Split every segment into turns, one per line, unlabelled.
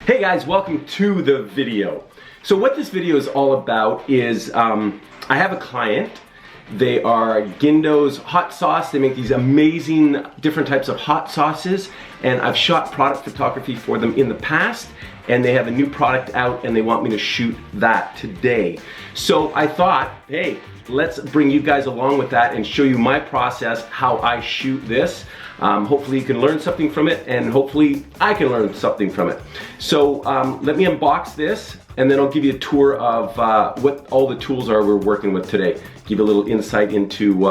Hey guys, welcome to the video. So what this video is all about is I have a client. They are Guindo's Hot Sauce. They make these amazing different types of hot sauces, and I've shot product photography for them in the past, and they have a new product out and they want me to shoot that today. So I thought, hey, let's bring you guys along with that and show you my process, how I shoot this. Hopefully you can learn something from it, and hopefully I can learn something from it. So let me unbox this, and then I'll give you a tour of what all the tools are we're working with today. Give you a little insight into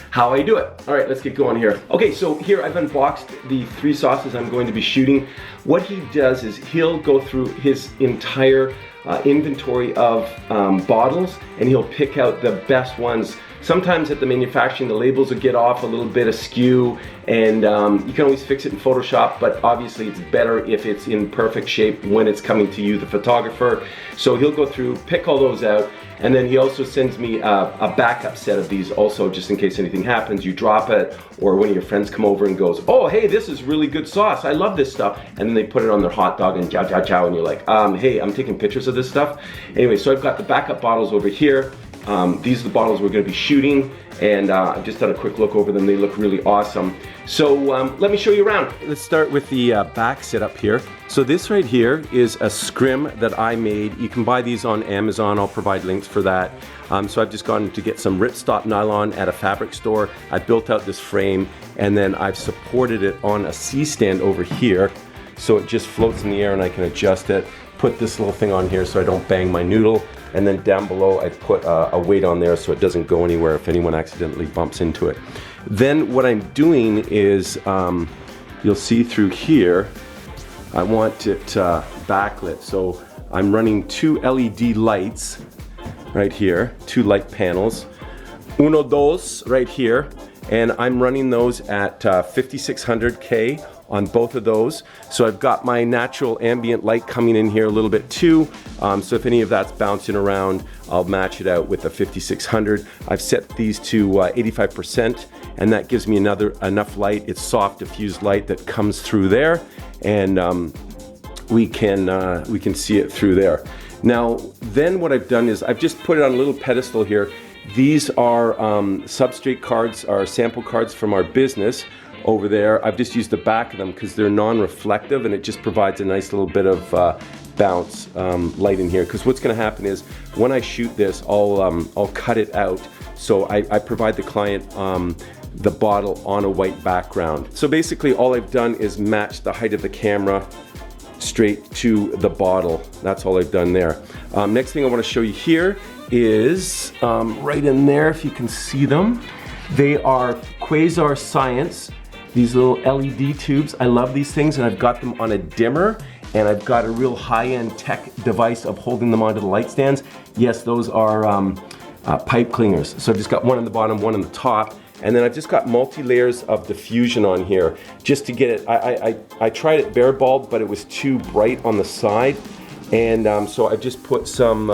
how I do it. All right, let's get going here. Okay, so here I've unboxed the 3 sauces I'm going to be shooting. What he does is he'll go through his entire inventory of bottles, and he'll pick out the best ones. Sometimes at the manufacturing, the labels will get off a little bit askew, and you can always fix it in Photoshop, but obviously it's better if it's in perfect shape when it's coming to you, the photographer. So he'll go through, pick all those out, and then he also sends me a backup set of these also, just in case anything happens, you drop it, or one of your friends come over and goes, oh, hey, this is really good sauce, I love this stuff, and then they put it on their hot dog and chow, chow, chow, and you're like, hey, I'm taking pictures of this stuff. Anyway, so I've got the backup bottles over here. These are the bottles we're going to be shooting, and I've just done a quick look over them. They look really awesome. So let me show you around. Let's start with the back setup here. So this right here is a scrim that I made. You can buy these on Amazon. I'll provide links for that. So I've just gone to get some ripstop nylon at a fabric store. I built out this frame, and then I've supported it on a C-stand over here, so it just floats in the air and I can adjust it. Put this little thing on here so I don't bang my noodle. And then down below I put a weight on there so it doesn't go anywhere if anyone accidentally bumps into it. Then what I'm doing is, you'll see through here, I want it backlit. So I'm running 2 LED lights right here, 2 light panels. Uno, dos right here. And I'm running those at 5600K on both of those. So I've got my natural ambient light coming in here a little bit too. So if any of that's bouncing around, I'll match it out with the 5600. I've set these to 85%, and that gives me enough light. It's soft diffused light that comes through there, and we can see it through there. Now, then what I've done is I've just put it on a little pedestal here. These are substrate cards, or sample cards from our business over there. I've just used the back of them because they're non-reflective, and it just provides a nice little bit of bounce light in here. Because what's going to happen is when I shoot this, I'll cut it out. So I provide the client the bottle on a white background. So basically all I've done is match the height of the camera straight to the bottle. That's all I've done there. Next thing I want to show you here is right in there, if you can see them. They are Quasar Science, these little LED tubes. I love these things, and I've got them on a dimmer, and I've got a real high-end tech device of holding them onto the light stands. Yes, those are pipe cleaners. So I've just got one on the bottom, one on the top, and then I've just got multi-layers of diffusion on here just to get it. I tried it bare bulb, but it was too bright on the side, and so I just put some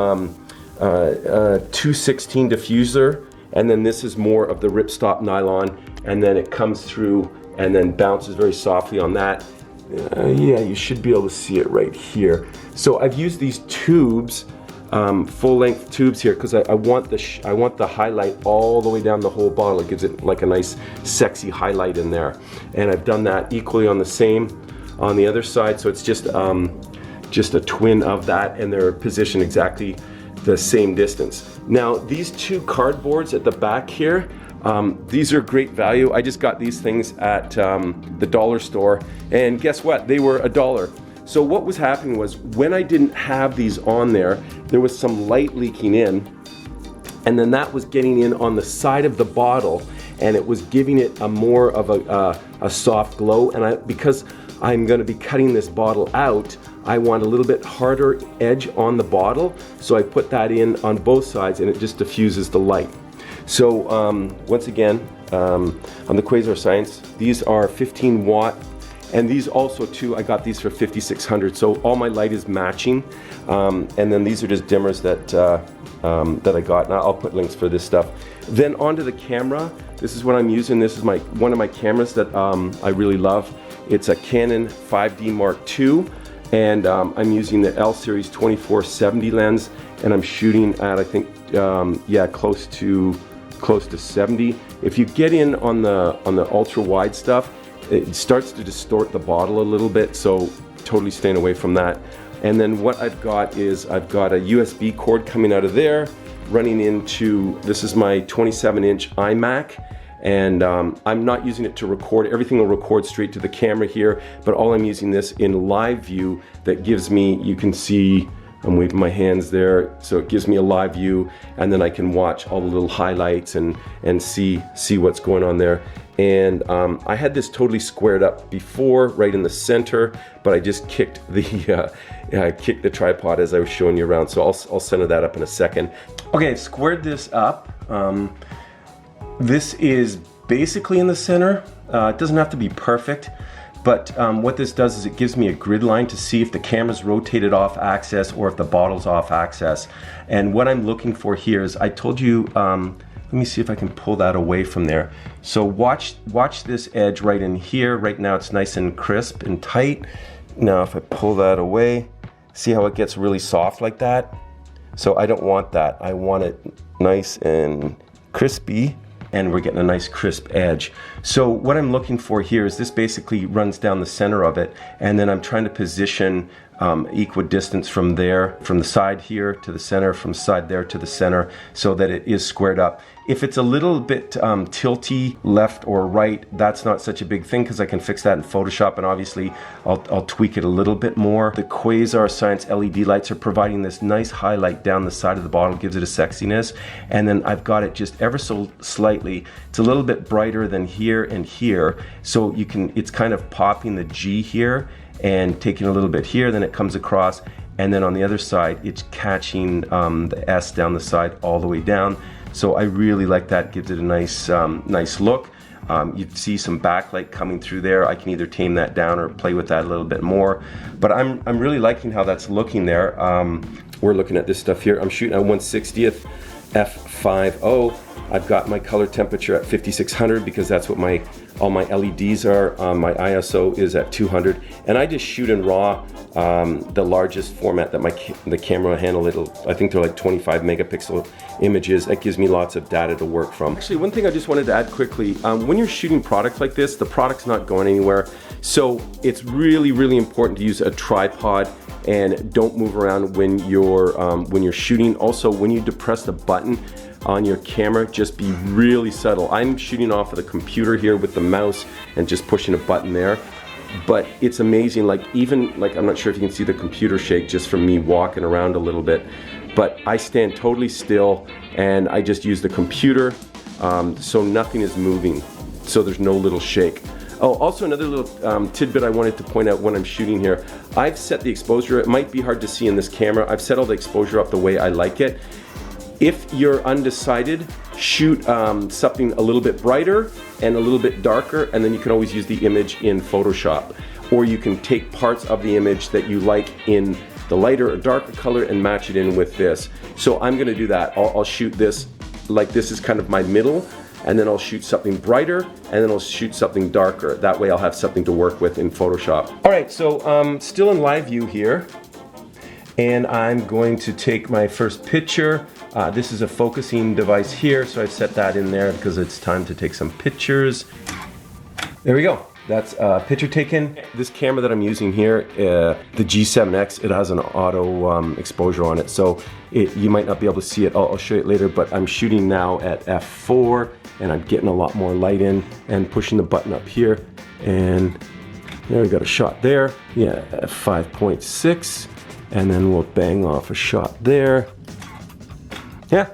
216 diffuser, and then this is more of the ripstop nylon, and then it comes through and then bounces very softly on that. Yeah, you should be able to see it right here. So I've used these tubes, full-length tubes here, because I want the highlight all the way down the whole bottle. It gives it like a nice sexy highlight in there, and I've done that equally on the other side. So it's just a twin of that, and they're positioned exactly the same distance. Now these 2 cardboards at the back here, these are great value. I just got these things at the dollar store, and guess what? They were $1. So what was happening was when I didn't have these on there was some light leaking in, and then that was getting in on the side of the bottle, and it was giving it a more of a soft glow. And because I'm going to be cutting this bottle out, I want a little bit harder edge on the bottle, so I put that in on both sides, and it just diffuses the light. So once again, on the Quasar Science, these are 15 watt, and these also too, I got these for 5600, so all my light is matching. And then these are just dimmers that I got, and I'll put links for this stuff. Then onto the camera, this is what I'm using. This is one of my cameras that I really love. It's a Canon 5D Mark II. and I'm using the L Series 24-70 lens, and I'm shooting at, I think, yeah, close to 70. If you get in on the ultra wide stuff, it starts to distort the bottle a little bit, so totally staying away from that. And then what I've got is I've got a USB cord coming out of there, running into, this is my 27-inch iMac, and I'm not using it to record. Everything will record straight to the camera here, but all I'm using this in live view that gives me, you can see, I'm waving my hands there, so it gives me a live view, and then I can watch all the little highlights and see what's going on there. And I had this totally squared up before, right in the center, but I just kicked the tripod as I was showing you around, so I'll center that up in a second. Okay, I've squared this up. This is basically in the center. It doesn't have to be perfect, but what this does is it gives me a grid line to see if the camera's rotated off axis or if the bottle's off axis. And what I'm looking for here is, I told you, let me see if I can pull that away from there. So watch this edge right in here. Right now it's nice and crisp and tight. Now if I pull that away, see how it gets really soft like that? So I don't want that. I want it nice and crispy, and we're getting a nice crisp edge. So what I'm looking for here is this basically runs down the center of it, and then I'm trying to position equidistance from there, from the side here to the center, from the side there to the center, so that it is squared up. If it's a little bit tilty left or right, that's not such a big thing because I can fix that in Photoshop, and obviously I'll tweak it a little bit more. The Quasar Science LED lights are providing this nice highlight down the side of the bottle, gives it a sexiness, and then I've got it just ever so slightly. It's a little bit brighter than here and here, so you can, it's kind of popping the G here and taking a little bit here, then it comes across, and then on the other side it's catching the S down the side all the way down. So I really like that, gives it a nice nice look. You see some backlight coming through there. I can either tame that down or play with that a little bit more, but I'm really liking how that's looking there. We're looking at this stuff here. I'm shooting at 1/60th f/5.0. I've got my color temperature at 5600 because that's what all my LEDs are. My ISO is at 200, and I just shoot in RAW, the largest format that the camera handle. I think they're like 25 megapixel images. That gives me lots of data to work from. Actually, one thing I just wanted to add quickly, when you're shooting products like this, the product's not going anywhere, so it's really important to use a tripod and don't move around when you're shooting. Also, when you depress the button on your camera, just be really subtle. I'm shooting off of the computer here with the mouse and just pushing a button there, but it's amazing, like even, like, I'm not sure if you can see the computer shake just from me walking around a little bit, but I stand totally still and I just use the computer, so nothing is moving, so there's no little shake. Oh, also another little tidbit I wanted to point out when I'm shooting here, I've set the exposure, it might be hard to see in this camera, I've set all the exposure up the way I like it. If you're undecided, shoot something a little bit brighter and a little bit darker, and then you can always use the image in Photoshop. Or you can take parts of the image that you like in the lighter or darker color and match it in with this. So I'm gonna do that. I'll shoot this, like this is kind of my middle, and then I'll shoot something brighter, and then I'll shoot something darker. That way I'll have something to work with in Photoshop. All right, so still in live view here, and I'm going to take my first picture. This is a focusing device here, so I've set that in there because it's time to take some pictures. There we go. That's a picture taken. This camera that I'm using here, the G7X, it has an auto exposure on it, so you might not be able to see it. I'll show you it later, but I'm shooting now at f4, and I'm getting a lot more light in and pushing the button up here, and there we got a shot there. Yeah, at 5.6, and then we'll bang off a shot there. Yeah,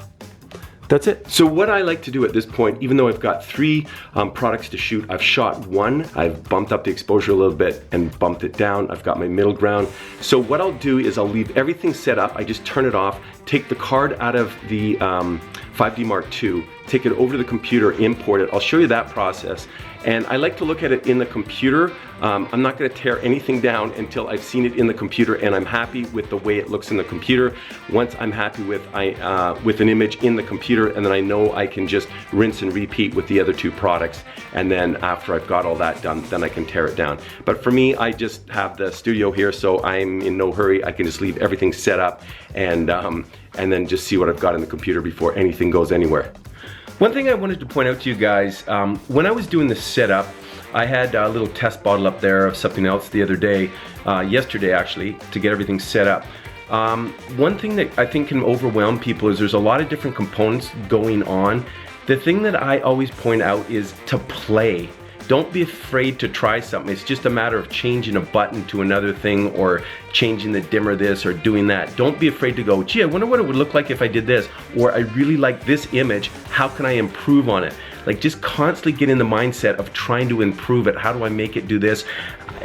that's it. So what I like to do at this point, even though I've got 3 products to shoot, I've shot 1, I've bumped up the exposure a little bit and bumped it down, I've got my middle ground. So what I'll do is I'll leave everything set up, I just turn it off, take the card out of the 5D Mark II, take it over to the computer, import it. I'll show you that process. And I like to look at it in the computer. I'm not gonna tear anything down until I've seen it in the computer and I'm happy with the way it looks in the computer. Once I'm happy with an image in the computer, and then I know I can just rinse and repeat with the other two products. And then after I've got all that done, then I can tear it down. But for me, I just have the studio here, so I'm in no hurry. I can just leave everything set up and then just see what I've got in the computer before anything goes anywhere. One thing I wanted to point out to you guys, when I was doing this setup, I had a little test bottle up there of something else the other day, yesterday actually, to get everything set up. One thing that I think can overwhelm people is there's a lot of different components going on. The thing that I always point out is to play. Don't be afraid to try something. It's just a matter of changing a button to another thing, or changing the dimmer this or doing that. Don't be afraid to go, gee, I wonder what it would look like if I did this, or I really like this image, how can I improve on it? Like, just constantly get in the mindset of trying to improve it. How do I make it do this?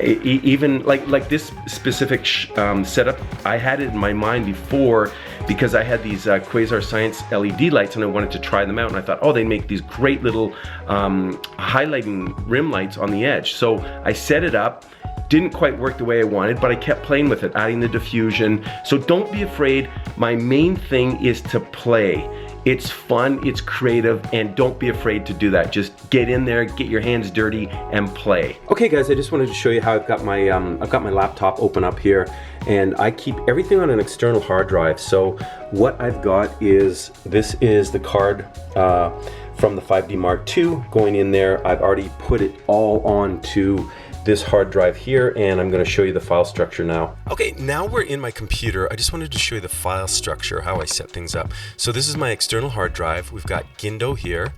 Even like this specific setup, I had it in my mind before because I had these Quasar Science LED lights and I wanted to try them out, and I thought, oh, they make these great little highlighting rim lights on the edge. So I set it up. Didn't quite work the way I wanted, but I kept playing with it, adding the diffusion. So don't be afraid. My main thing is to play. It's fun, it's creative, and don't be afraid to do that. Just get in there, get your hands dirty, and play. Okay guys, I just wanted to show you how I've got my laptop open up here, and I keep everything on an external hard drive. So what I've got is, this is the card from the 5D Mark II going in there. I've already put it all onto this hard drive here, and I'm going to show you the file structure now. Okay, now we're in my computer. I just wanted to show you the file structure, how I set things up. So this is my external hard drive. We've got Gindo here,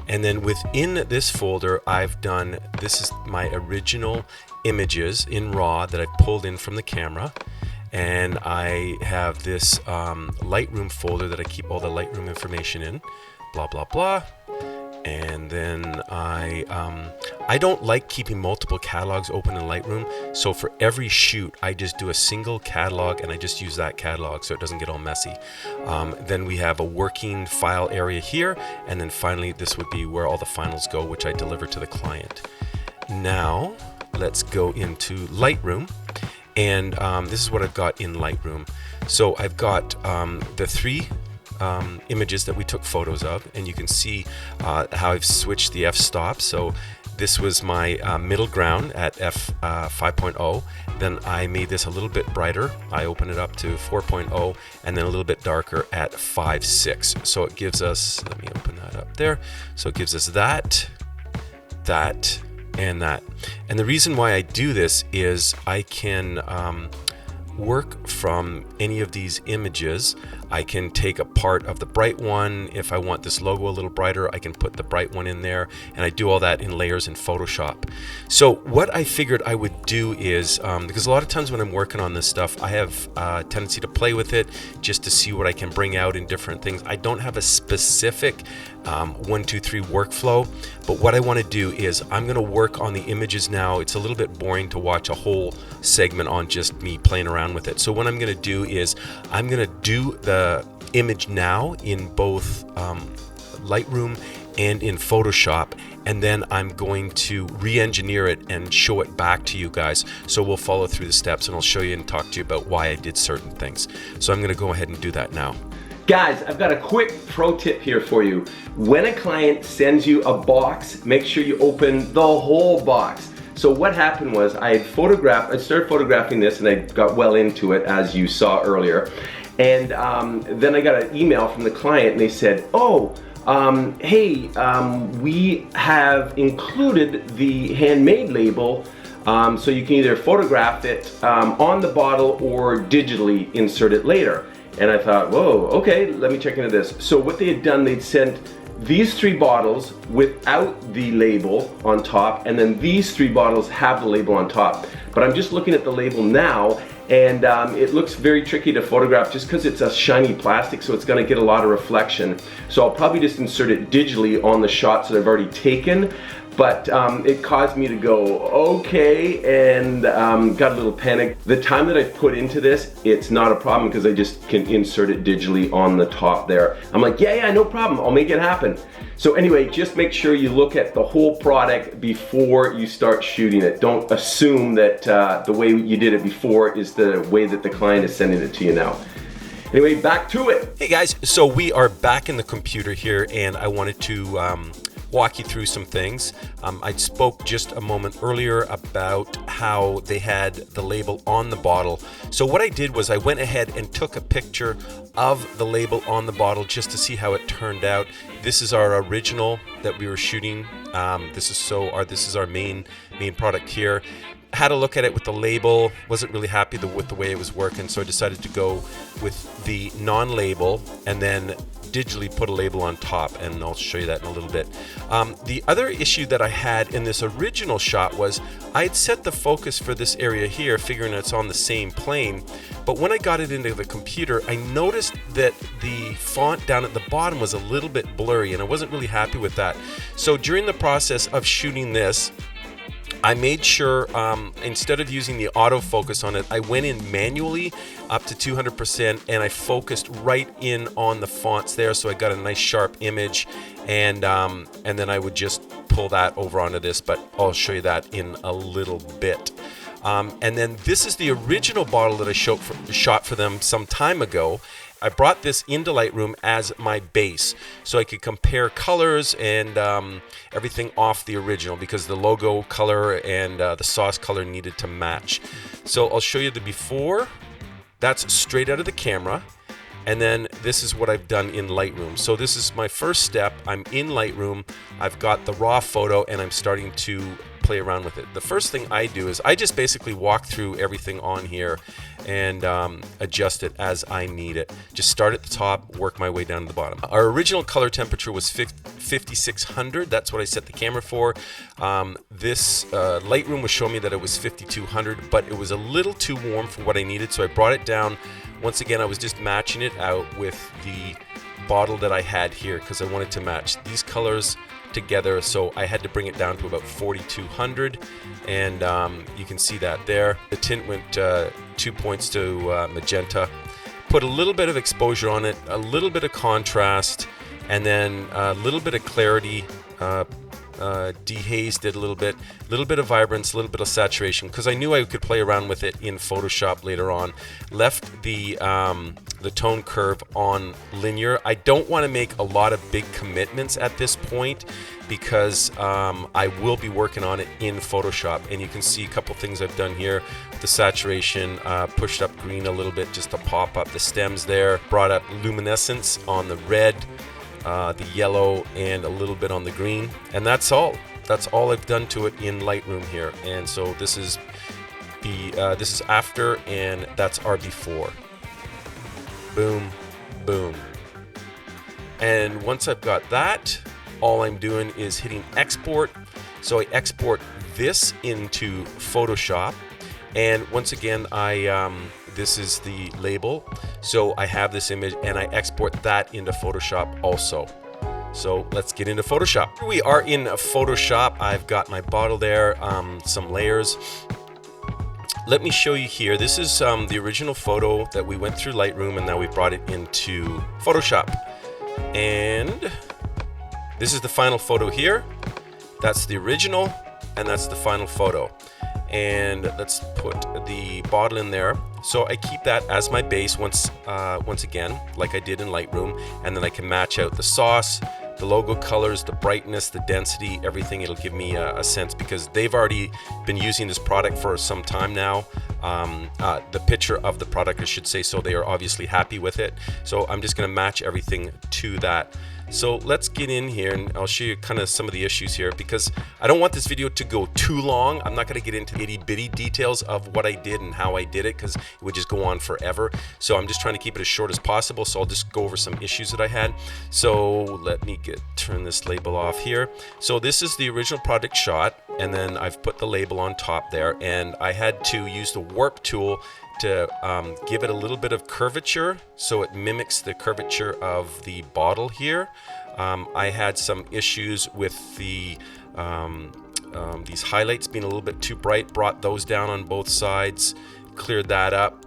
and then within this folder I've done, this is my original images in RAW that I've pulled in from the camera, and I have this Lightroom folder that I keep all the Lightroom information in, blah blah blah. And then I don't like keeping multiple catalogs open in Lightroom, so for every shoot I just do a single catalog and I just use that catalog so it doesn't get all messy. Then we have a working file area here, and then finally this would be where all the finals go, which I deliver to the client. Now let's go into Lightroom, and this is what I've got in Lightroom. So I've got the three images that we took photos of, and you can see how I've switched the f-stop. So this was my middle ground at f5.0. Then I made this a little bit brighter. I open it up to 4.0, and then a little bit darker at 5.6. So it gives us, let me open that up there. So it gives us that, and that. And the reason why I do this is I can work from any of these images. I can take a part of the bright one. If I want this logo a little brighter, I can put the bright one in there, and I do all that in layers in Photoshop. So what I figured I would do is, because a lot of times when I'm working on this stuff, I have a tendency to play with it just to see what I can bring out in different things. I don't have a specific 1, 2, 3 workflow, but what I want to do is I'm going to work on the images now. It's a little bit boring to watch a whole segment on just me playing around with it. So what I'm going to do is I'm going to do the image now in both Lightroom and in Photoshop, and then I'm going to re-engineer it and show it back to you guys. So we'll follow through the steps, and I'll show you and talk to you about why I did certain things. So I'm going to go ahead and do that now. Guys, I've got a quick pro tip here for you. When a client sends you a box, make sure you open the whole box. So what happened was I started photographing this, and I got well into it, as you saw earlier. And then I got an email from the client, and they said, oh, hey, we have included the handmade label, so you can either photograph it on the bottle or digitally insert it later. And I thought, whoa, okay, let me check into this. So what they had done, they'd sent these 3 bottles without the label on top, and then these 3 bottles have the label on top. But I'm just looking at the label now, and it looks very tricky to photograph just because it's a shiny plastic, so it's going to get a lot of reflection. So I'll probably just insert it digitally on the shots that I've already taken. but it caused me to go, okay, and got a little panic. The time that I put into this, it's not a problem because I just can insert it digitally on the top there. I'm like, yeah, no problem, I'll make it happen. So anyway, just make sure you look at the whole product before you start shooting it. Don't assume that the way you did it before is the way that the client is sending it to you now. Anyway, back to it.
Hey guys, so we are back in the computer here, and I wanted to walk you through some things. I spoke just a moment earlier about how they had the label on the bottle. So what I did was I went ahead and took a picture of the label on the bottle just to see how it turned out. This is our original that we were shooting. This is our main product here. Had a look at it with the label, wasn't really happy with the way it was working, so I decided to go with the non-label and then digitally put a label on top, and I'll show you that in a little bit. The other issue that I had in this original shot was I had set the focus for this area here, figuring it's on the same plane, but when I got it into the computer, I noticed that the font down at the bottom was a little bit blurry, and I wasn't really happy with that. So during the process of shooting this, I made sure, instead of using the autofocus on it, I went in manually up to 200% and I focused right in on the fonts there, so I got a nice sharp image, and then I would just pull that over onto this, but I'll show you that in a little bit. And then this is the original bottle that I shot for them some time ago. I brought this into Lightroom as my base so I could compare colors and everything off the original, because the logo color and the sauce color needed to match. So I'll show you the before. That's straight out of the camera. And then this is what I've done in Lightroom. So this is my first step. I'm in Lightroom. I've got the raw photo and I'm starting to play around with it. The first thing I do is I just basically walk through everything on here and adjust it as I need it. Just start at the top, work my way down to the bottom. Our original color temperature was 5600. That's what I set the camera for. This Lightroom was showing me that it was 5200, but it was a little too warm for what I needed, so I brought it down. Once again, I was just matching it out with the bottle that I had here because I wanted to match these colors together, so I had to bring it down to about 4200, and you can see that there. The tint went 2 points to magenta. Put a little bit of exposure on it, a little bit of contrast, and then a little bit of clarity. Dehazed it a little bit of vibrance, a little bit of saturation, because I knew I could play around with it in Photoshop later on. Left the tone curve on linear. I don't want to make a lot of big commitments at this point because I will be working on it in Photoshop, and you can see a couple things I've done here. The saturation, pushed up green a little bit just to pop up the stems there, brought up luminescence on the red, the yellow, and a little bit on the green, and that's all I've done to it in Lightroom here. And so this is after, and that's our before. Boom, boom. And once I've got that, all I'm doing is hitting export. So I export this into Photoshop, and once again this is the label, so I have this image and I export that into Photoshop also. So let's get into Photoshop. Here we are in Photoshop. I've got my bottle there, some layers. Let me show you here. This is the original photo that we went through Lightroom, and now we brought it into Photoshop. And this is the final photo here. That's the original, and that's the final photo. And let's put the bottle in there. So I keep that as my base once again, like I did in Lightroom, and then I can match out the sauce, the logo colors, the brightness, the density, everything. It'll give me a sense, because they've already been using this product for some time now. The picture of the product, I should say, so they are obviously happy with it. So I'm just going to match everything to that. So let's get in here, and I'll show you kind of some of the issues here, because I don't want this video to go too long. I'm not going to get into itty bitty details of what I did and how I did it, because it would just go on forever. So I'm just trying to keep it as short as possible. So I'll just go over some issues that I had. So let me turn this label off here. So this is the original product shot, and then I've put the label on top there, and I had to use the warp tool to give it a little bit of curvature so it mimics the curvature of the bottle here. I had some issues with the These highlights being a little bit too bright, brought those down on both sides, cleared that up.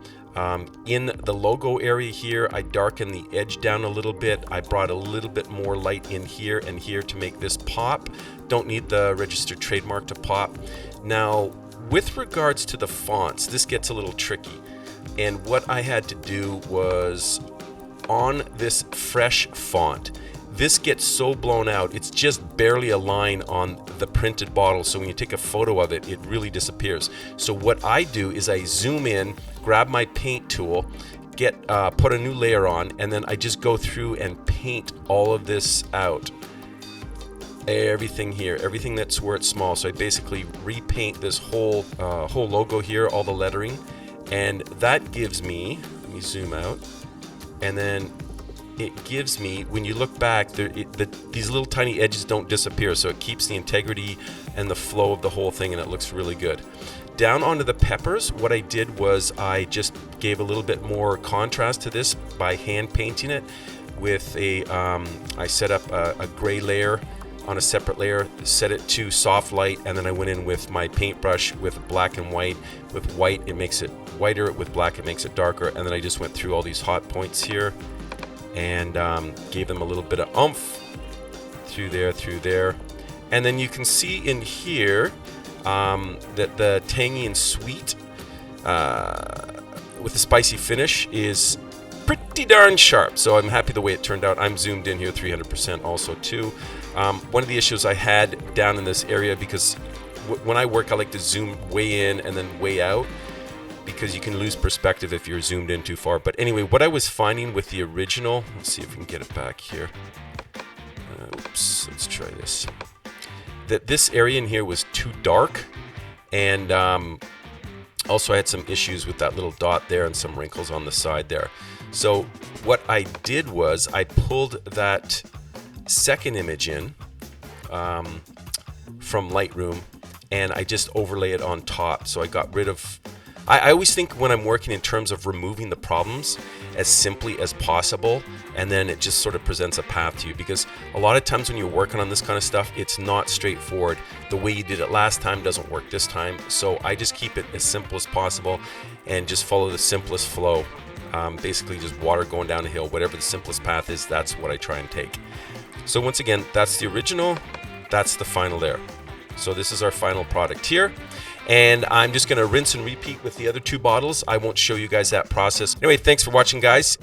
In the logo area here, I darkened the edge down a little bit. I brought a little bit more light in here and here to make this pop. Don't need the registered trademark to pop. Now, with regards to the fonts, this gets a little tricky. And what I had to do was, on this fresh font, this gets so blown out, it's just barely a line on the printed bottle. So when you take a photo of it, it really disappears. So what I do is I zoom in, grab my paint tool, put a new layer on, and then I just go through and paint all of this out. Everything here, everything that's where it's small. So I basically repaint this whole logo here, all the lettering, and that gives me, let me zoom out, and then it gives me, when you look back, these little tiny edges don't disappear, so it keeps the integrity and the flow of the whole thing, and it looks really good. Down onto the peppers, what I did was I just gave a little bit more contrast to this by hand painting it with I set up a gray layer on a separate layer, set it to soft light, and then I went in with my paintbrush with black and white. With white, it makes it whiter, with black, it makes it darker, and then I just went through all these hot points here and gave them a little bit of oomph through there. And then you can see in here that the tangy and sweet with the spicy finish is pretty darn sharp. So I'm happy the way it turned out. I'm zoomed in here 300% also too. One of the issues I had down in this area, because when I work, I like to zoom way in and then way out, because you can lose perspective if you're zoomed in too far. But anyway, what I was finding with the original, let's see if we can get it back here. Oops, let's try this. That this area in here was too dark, and also I had some issues with that little dot there and some wrinkles on the side there. So what I did was I pulled that second image in from Lightroom, and I just overlay it on top. So I got rid of, I always think when I'm working in terms of removing the problems as simply as possible, and then it just sort of presents a path to you, because a lot of times when you're working on this kind of stuff, it's not straightforward. The way you did it last time doesn't work this time, so I just keep it as simple as possible and just follow the simplest flow. Basically just water going down a hill, whatever the simplest path is, that's what I try and take. So once again, that's the original, that's the final there. So this is our final product here. And I'm just going to rinse and repeat with the other two bottles. I won't show you guys that process. Anyway, thanks for watching, guys.